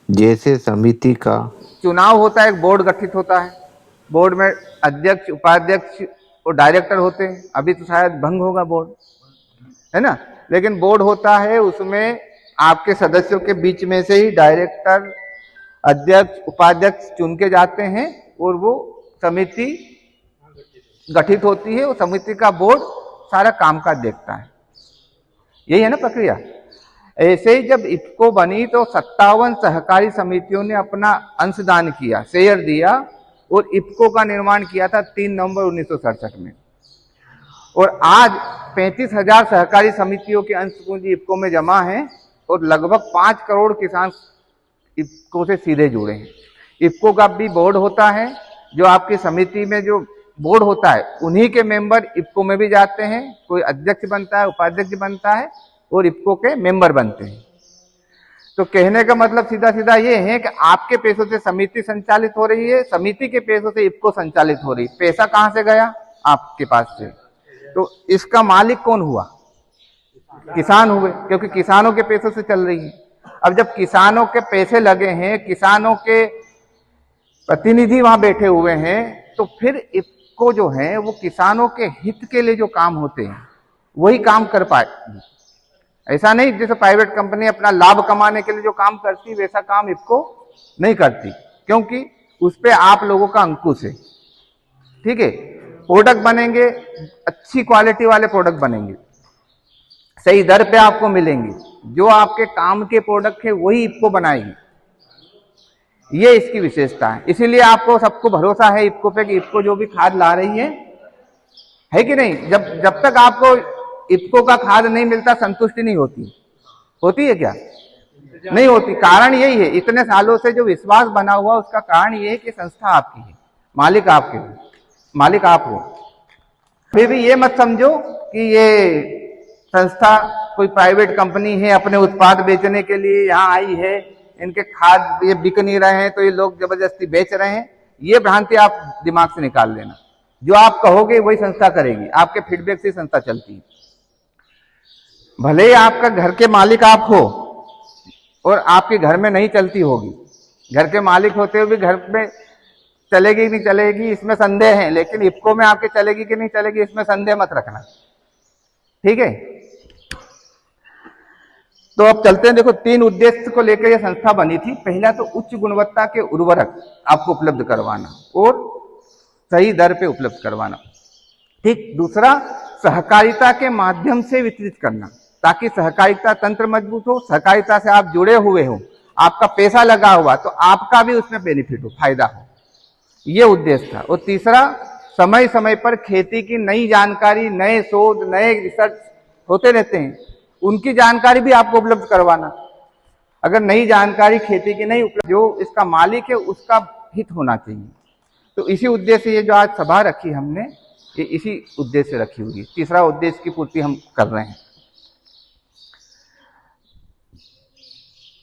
जैसे समिति का चुनाव होता है, एक बोर्ड गठित होता है, बोर्ड में अध्यक्ष, उपाध्यक्ष और डायरेक्टर होते हैं। अभी तो शायद भंग होगा बोर्ड, है ना, लेकिन बोर्ड होता है, उसमें आपके सदस्यों के बीच में से ही डायरेक्टर, अध्यक्ष, उपाध्यक्ष चुन के जाते हैं और वो समिति गठित होती है। वो समिति का बोर्ड सारा कामकाज देखता है। यही है ना प्रक्रिया। ऐसे ही जब इफको बनी तो 57 सहकारी समितियों ने अपना अंशदान किया, शेयर दिया और इफको का निर्माण किया था 3 नवंबर 1967 में। और आज 35,000 सहकारी समितियों के अंश पूंजी इफको में जमा है और लगभग 5 करोड़ किसान इफको से सीधे जुड़े हैं। इफको का भी बोर्ड होता है, जो आपकी समिति में जो बोर्ड होता है उन्हीं के मेंबर इफको में भी जाते हैं। कोई अध्यक्ष बनता है, उपाध्यक्ष बनता है और इफको के मेंबर बनते हैं। तो कहने का मतलब सीधा सीधा ये है कि आपके पैसों से समिति संचालित हो रही है, समिति के पैसों से इफको संचालित हो रही है। पैसा कहां से गया? आपके पास से। तो इसका मालिक कौन हुआ? किसान हुए, क्योंकि किसानों के पैसों से चल रही है। अब जब किसानों के पैसे लगे हैं, किसानों के प्रतिनिधि वहां बैठे हुए हैं, तो फिर इफको जो है वो किसानों के हित के लिए जो काम होते हैं वही काम कर पाए। ऐसा नहीं जैसे प्राइवेट कंपनी अपना लाभ कमाने के लिए जो काम करती वैसा काम इफको नहीं करती, क्योंकि उस पर आप लोगों का अंकुश है। ठीक है, प्रोडक्ट बनेंगे, अच्छी क्वालिटी वाले प्रोडक्ट बनेंगे, सही दर पे आपको मिलेंगे। जो आपके काम के प्रोडक्ट है वही इफको बनाएगी। ये इसकी विशेषता है। इसीलिए आपको सबको भरोसा है इफको पे कि इफको जो भी खाद ला रही है कि नहीं। जब तक आपको इफको का खाद नहीं मिलता संतुष्टि नहीं होती। होती है क्या? नहीं होती। कारण यही है, इतने सालों से जो विश्वास बना हुआ उसका कारण ये है कि संस्था आपकी है, मालिक आपके हो, मालिक आप हो। फिर भी ये मत समझो कि ये संस्था कोई प्राइवेट कंपनी है, अपने उत्पाद बेचने के लिए यहाँ आई है, इनके खाद ये बिक नहीं रहे हैं तो ये लोग जबरदस्ती बेच रहे हैं। ये भ्रांति आप दिमाग से निकाल लेना। जो आप कहोगे वही संस्था करेगी, आपके फीडबैक से संस्था चलती है। भले ही आपका घर के मालिक आप हो और आपके घर में नहीं चलती होगी, घर के मालिक होते हुए भी घर में चलेगी नहीं चलेगी इसमें संदेह है, लेकिन इफको में आपके चलेगी कि नहीं चलेगी इसमें संदेह मत रखना। ठीक है, तो अब चलते हैं। देखो, 3 उद्देश्य को लेकर यह संस्था बनी थी। पहला तो उच्च गुणवत्ता के उर्वरक आपको उपलब्ध करवाना और सही दर पे उपलब्ध करवाना। ठीक। दूसरा, सहकारिता के माध्यम से वितरित करना ताकि सहकारिता तंत्र मजबूत हो, सहकारिता से आप जुड़े हुए हो, आपका पैसा लगा हुआ, तो आपका भी उसमें बेनिफिट हो, फायदा हो। यह उद्देश्य था। और तीसरा, समय समय पर खेती की नई जानकारी, नए शोध, नए रिसर्च होते रहते हैं, उनकी जानकारी भी आपको उपलब्ध करवाना। अगर नई जानकारी खेती की नहीं उपलब्ध, जो इसका मालिक है उसका हित होना चाहिए। तो इसी उद्देश्य से ये जो आज सभा रखी हमने, ये इसी उद्देश्य से रखी हुई है। तीसरा उद्देश्य की पूर्ति हम कर रहे हैं।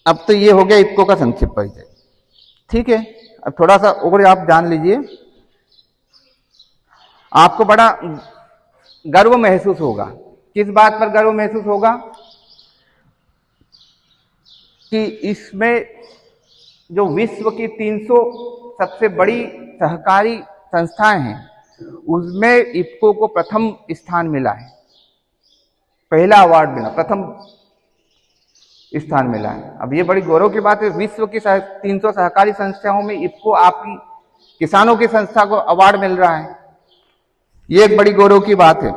अब तो ये हो गया इफको का संक्षिप्त परिचय। ठीक है, अब थोड़ा सा और आप जान लीजिए। आपको बड़ा गर्व महसूस होगा। किस बात पर गर्व महसूस होगा? कि इसमें जो विश्व की 300 सबसे बड़ी सहकारी संस्थाएं हैं, उसमें इफको को प्रथम स्थान मिला है। पहला अवार्ड मिला, प्रथम स्थान मिला है। अब ये बड़ी गौरव की बात है, विश्व की 300 सहकारी संस्थाओं में इफको, आपकी किसानों की संस्था को अवार्ड मिल रहा है। ये एक बड़ी गौरव की बात है।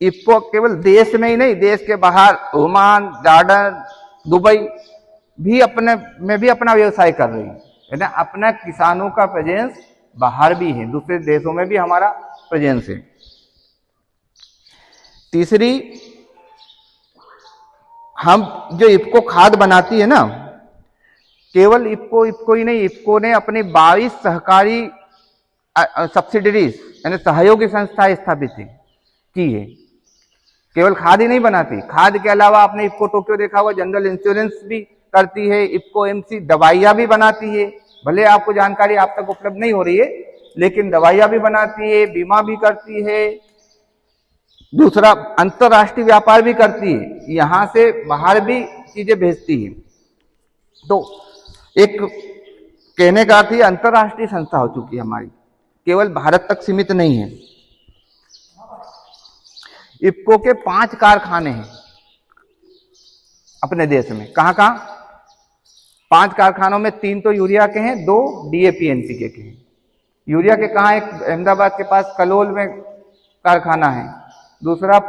इफको केवल देश में ही नहीं, देश के बाहर ओमान, जॉर्डन, दुबई भी अपना व्यवसाय कर रही है ना। अपना किसानों का प्रेजेंस बाहर भी है, दूसरे देशों में भी हमारा प्रेजेंस है। तीसरी, हम जो इफको खाद बनाती है ना, केवल इफको ही नहीं, इफको ने अपनी 22 सहकारी सब्सिडरीज यानी सहयोगी संस्थाएं स्थापित की है। केवल खाद ही नहीं बनाती, खाद के अलावा आपने इफको टोक्यो देखा हुआ, जनरल इंश्योरेंस भी करती है। इफको एमसी दवाइयां भी बनाती है। भले आपको जानकारी आप तक उपलब्ध नहीं हो रही है, लेकिन दवाइयां भी बनाती है, बीमा भी करती है। दूसरा, अंतरराष्ट्रीय व्यापार भी करती है, यहां से बाहर भी चीजें भेजती है। तो एक कहने का अर्थ ये अंतरराष्ट्रीय संस्था हो चुकी है हमारी, केवल भारत तक सीमित नहीं है। इफ्को के 5 कारखाने हैं अपने देश में। कहां कहां? 5 कारखानों में 3 तो यूरिया के हैं, 2 डीएपी एनपीके के हैं। यूरिया के कहां? एक अहमदाबाद के पास कलोल में कारखाना है, दूसरा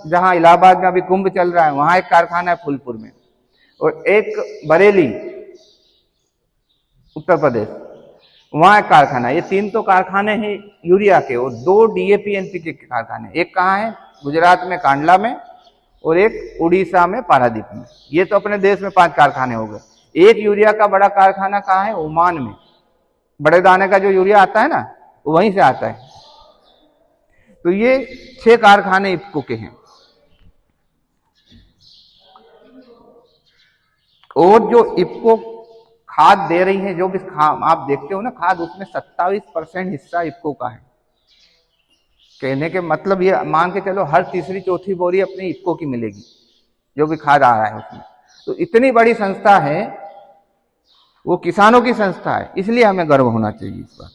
जहां इलाहाबाद में अभी कुंभ चल रहा है वहां एक कारखाना है फूलपुर में, और एक बरेली उत्तर प्रदेश वहां एक कारखाना है। ये 3 तो कारखाने हैं यूरिया के, और 2 डीएपी एनपीके के कारखाने। एक कहां है? गुजरात में कांडला में, और एक उड़ीसा में पारादीप में। ये तो अपने देश में 5 कारखाने हो गए। एक यूरिया का बड़ा कारखाना कहां है? ओमान में। बड़े दाने का जो यूरिया आता है ना, वो वहीं से आता है। तो ये 6 कारखाने इफ्को के हैं। और जो इफ्को खाद दे रही है, जो भी आप देखते हो ना खाद, उसमें 27% हिस्सा इफ्को का है। कहने के मतलब ये मान के चलो हर तीसरी चौथी बोरी अपनी इफ्को की मिलेगी, जो भी खाद आ रहा है उसमें। तो इतनी बड़ी संस्था है, वो किसानों की संस्था है, इसलिए हमें गर्व होना चाहिए इस बात।